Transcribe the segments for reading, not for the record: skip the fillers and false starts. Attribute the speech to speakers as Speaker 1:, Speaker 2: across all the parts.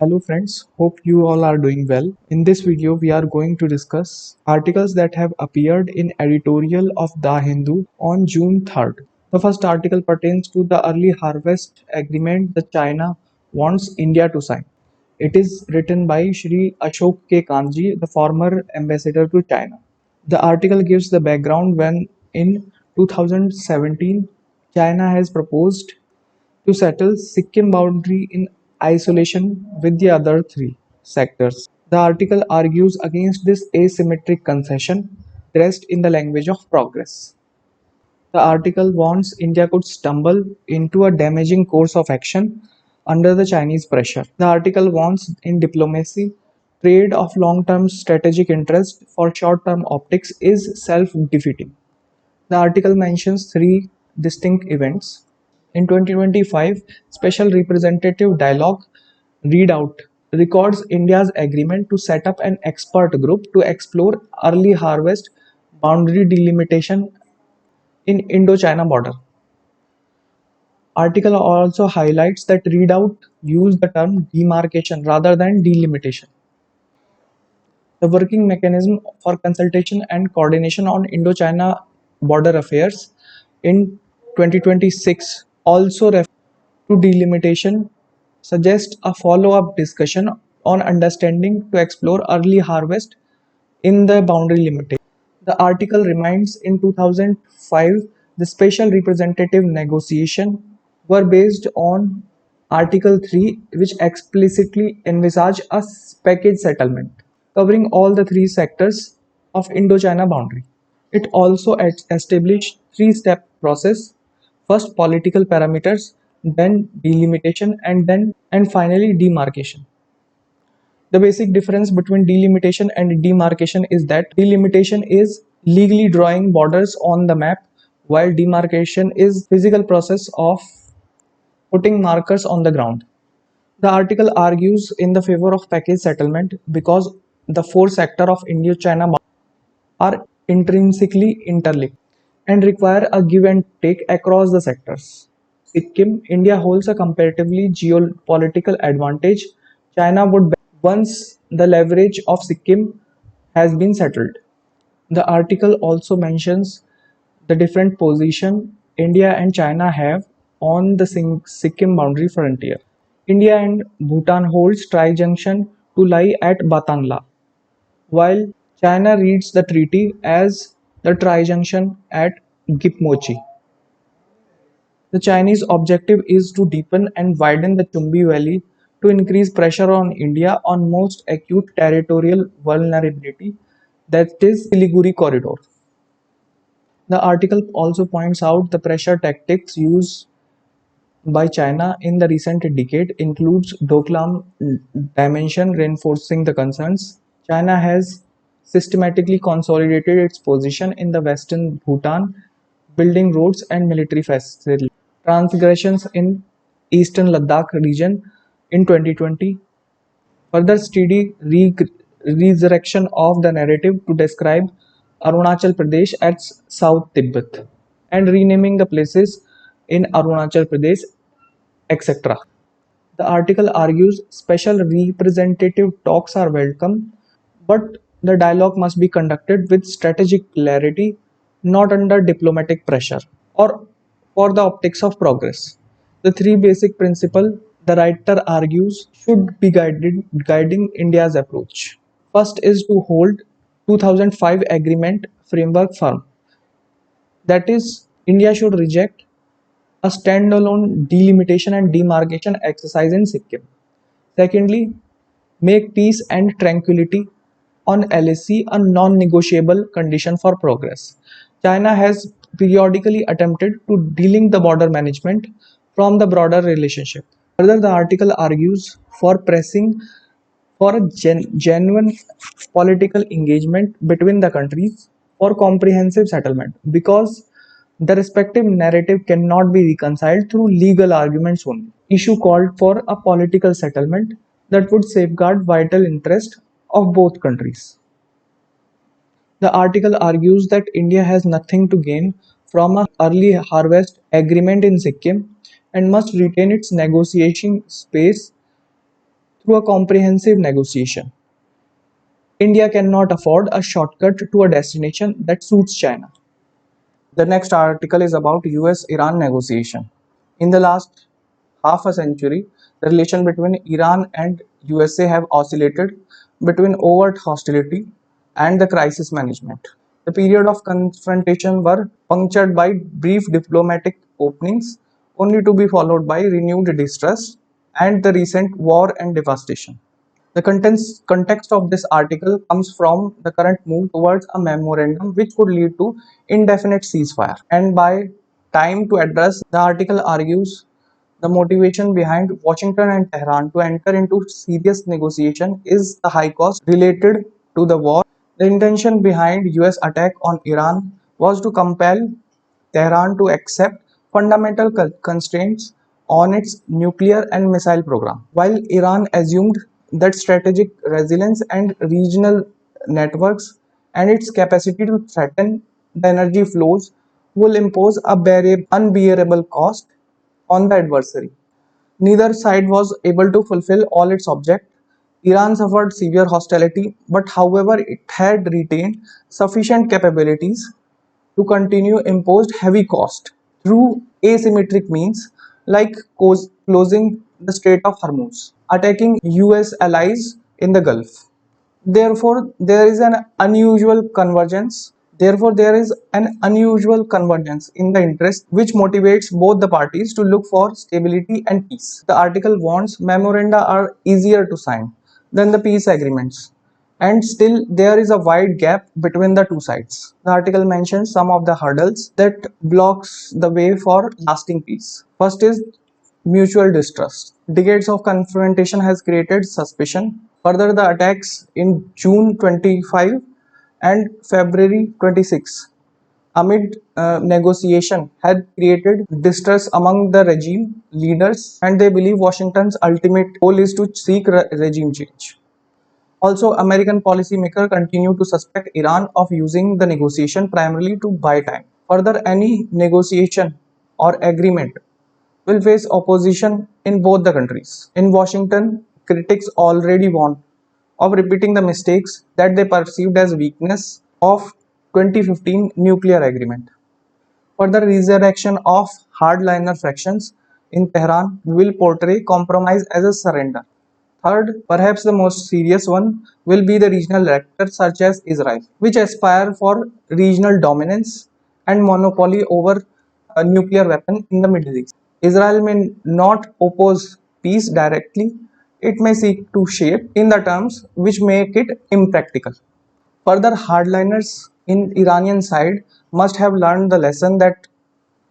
Speaker 1: Hello friends, hope you all are doing well. In this video, we are going to discuss articles that have appeared in editorial of The Hindu on June 3rd. The first article pertains to the early harvest agreement that China wants India to sign. It is written by Shri Ashok K. Kanji, the former ambassador to China. The article gives the background when in 2017 China has proposed to settle Sikkim boundary in isolation with the other three sectors. The article argues against this asymmetric concession dressed in the language of progress. The article warns India could stumble into a damaging course of action under the Chinese pressure. The article warns in diplomacy, trade of long-term strategic interest for short-term optics is self-defeating. The article mentions three distinct events. In 2025, Special Representative Dialogue Readout records India's agreement to set up an expert group to explore early harvest boundary delimitation in Indo-China border. Article also highlights that Readout used the term demarcation rather than delimitation. The working mechanism for consultation and coordination on Indo-China border affairs in 2026 also refers to delimitation suggests a follow-up discussion on understanding to explore early harvest in the boundary limitation. The article reminds in 2005 the special representative negotiation were based on Article 3 which explicitly envisaged a package settlement covering all the three sectors of Indo-China boundary. It also established three-step process: first political parameters, then delimitation, and finally demarcation. The basic difference between delimitation and demarcation is that delimitation is legally drawing borders on the map, while demarcation is physical process of putting markers on the ground. The article argues in the favor of package settlement because the four sectors of Indo-China are intrinsically interlinked and require a give and take across the sectors. Sikkim, India holds a comparatively geopolitical advantage China would benefit once the leverage of Sikkim has been settled. The article also mentions the different position India and China have on the Sikkim boundary frontier. India and Bhutan holds tri-junction to lie at Batangla, while China reads the treaty as the tri-junction at Gipmochi. The Chinese objective is to deepen and widen the Chumbi Valley to increase pressure on India on most acute territorial vulnerability, that is Siliguri corridor. The article also points out the pressure tactics used by China in the recent decade includes Doklam dimension reinforcing the concerns. China has systematically consolidated its position in the western Bhutan, building roads and military facilities. Transgressions in eastern Ladakh region in 2020 further steady resurrection of the narrative to describe Arunachal Pradesh as South Tibet and renaming the places in Arunachal Pradesh, etc. The article argues special representative talks are welcome, but the dialogue must be conducted with strategic clarity, not under diplomatic pressure or for the optics of progress. The three basic principles the writer argues should be guiding India's approach. First is to hold 2005 agreement framework firm. That is, India should reject a standalone delimitation and demarcation exercise in Sikkim. Secondly, make peace and tranquility on LAC a non-negotiable condition for progress. China has periodically attempted to delink the border management from the broader relationship. Further, the article argues for pressing for a genuine political engagement between the countries for comprehensive settlement because the respective narrative cannot be reconciled through legal arguments only. Issue called for a political settlement that would safeguard vital interests of both countries. The article argues that India has nothing to gain from a early harvest agreement in Sikkim and must retain its negotiation space through a comprehensive negotiation. India cannot afford a shortcut to a destination that suits China. The next article is about US-Iran negotiation. In the last half a century, the relation between Iran and USA have oscillated between overt hostility and the crisis management. The period of confrontation were punctured by brief diplomatic openings, only to be followed by renewed distrust and the recent war and devastation. The context of this article comes from the current move towards a memorandum which could lead to indefinite ceasefire. And by time to address, the article argues the motivation behind Washington and Tehran to enter into serious negotiation is the high cost related to the war. The intention behind US attack on Iran was to compel Tehran to accept fundamental constraints on its nuclear and missile program. While Iran assumed that strategic resilience and regional networks and its capacity to threaten the energy flows will impose a unbearable cost on the adversary. Neither side was able to fulfill all its objects. Iran suffered severe hostility, but however, it had retained sufficient capabilities to continue imposed heavy cost through asymmetric means like closing the Strait of Hormuz, attacking US allies in the Gulf. Therefore, there is an unusual convergence. Therefore, there is an unusual convergence in the interest which motivates both the parties to look for stability and peace. The article warns memoranda are easier to sign than the peace agreements, and still there is a wide gap between the two sides. The article mentions some of the hurdles that blocks the way for lasting peace. First is mutual distrust. Decades of confrontation has created suspicion. Further, the attacks in June 25 and February 26 amid negotiation had created distrust among the regime leaders, and they believe Washington's ultimate goal is to seek regime change. Also, American policymakers continue to suspect Iran of using the negotiation primarily to buy time. Further, any negotiation or agreement will face opposition in both the countries. In Washington, critics already warned of repeating the mistakes that they perceived as weakness of 2015 nuclear agreement. Further, resurrection of hardliner factions in Tehran will portray compromise as a surrender. Third, perhaps the most serious one, will be the regional actors such as Israel, which aspire for regional dominance and monopoly over a nuclear weapon in the Middle East. Israel may not oppose peace directly, it may seek to shape in the terms which make it impractical. Further, hardliners in Iranian side must have learned the lesson that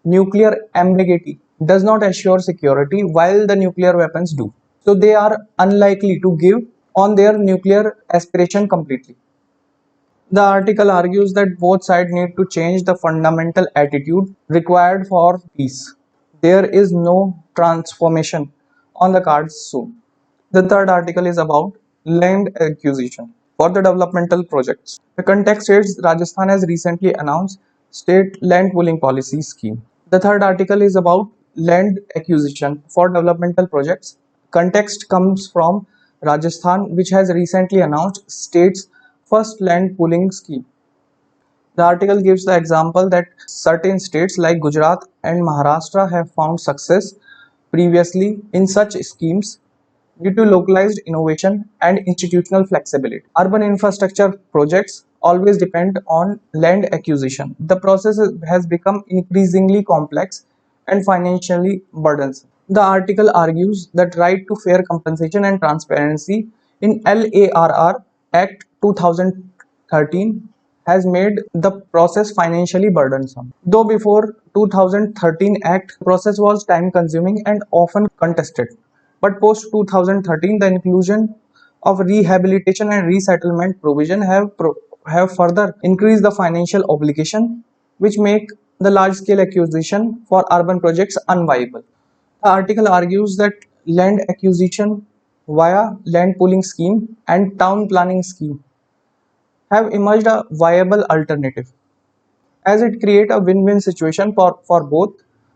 Speaker 1: nuclear ambiguity does not assure security while the nuclear weapons do. So they are unlikely to give on their nuclear aspiration completely. The article argues that both sides need to change the fundamental attitude required for peace. There is no transformation on the cards soon. The third article is about land acquisition for the developmental projects. The context states Rajasthan has recently announced state land pooling policy scheme. The third article is about land acquisition for developmental projects. Context comes from Rajasthan, which has recently announced state's first land pooling scheme. The article gives the example that certain states like Gujarat and Maharashtra have found success previously in such schemes due to localized innovation and institutional flexibility. Urban infrastructure projects always depend on land acquisition. The process has become increasingly complex and financially burdensome. The article argues that right to fair compensation and transparency in LARR Act 2013 has made the process financially burdensome. Though before 2013 Act, the process was time consuming and often contested. But post 2013, the inclusion of rehabilitation and resettlement provision have further increased the financial obligation, which make the large-scale acquisition for urban projects unviable. The article argues that land acquisition via land pooling scheme and town planning scheme have emerged a viable alternative, as it create a win-win situation for both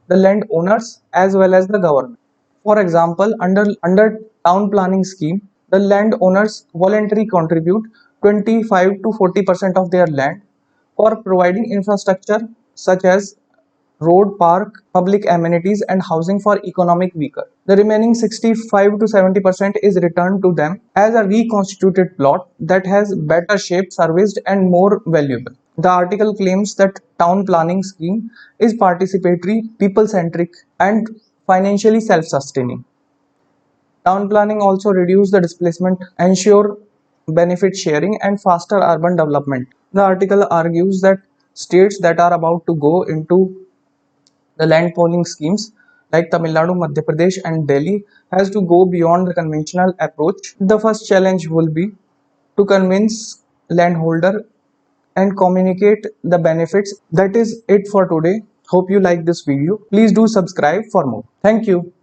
Speaker 1: the landowners as well as the government. For example, under town planning scheme, the landowners voluntarily contribute 25 to 40% of their land for providing infrastructure such as road, park, public amenities, and housing for economic weaker. The remaining 65 to 70% is returned to them as a reconstituted plot that has better shape, serviced, and more valuable. The article claims that town planning scheme is participatory, people-centric, and financially self-sustaining. Town planning also reduce the displacement, ensure benefit sharing, and faster urban development. The article argues that states that are about to go into the land polling schemes like Tamil Nadu, Madhya Pradesh, and Delhi has to go beyond the conventional approach. The first challenge will be to convince landholder and communicate the benefits. That is it for today. Hope you like this video. Please do subscribe for more. Thank you.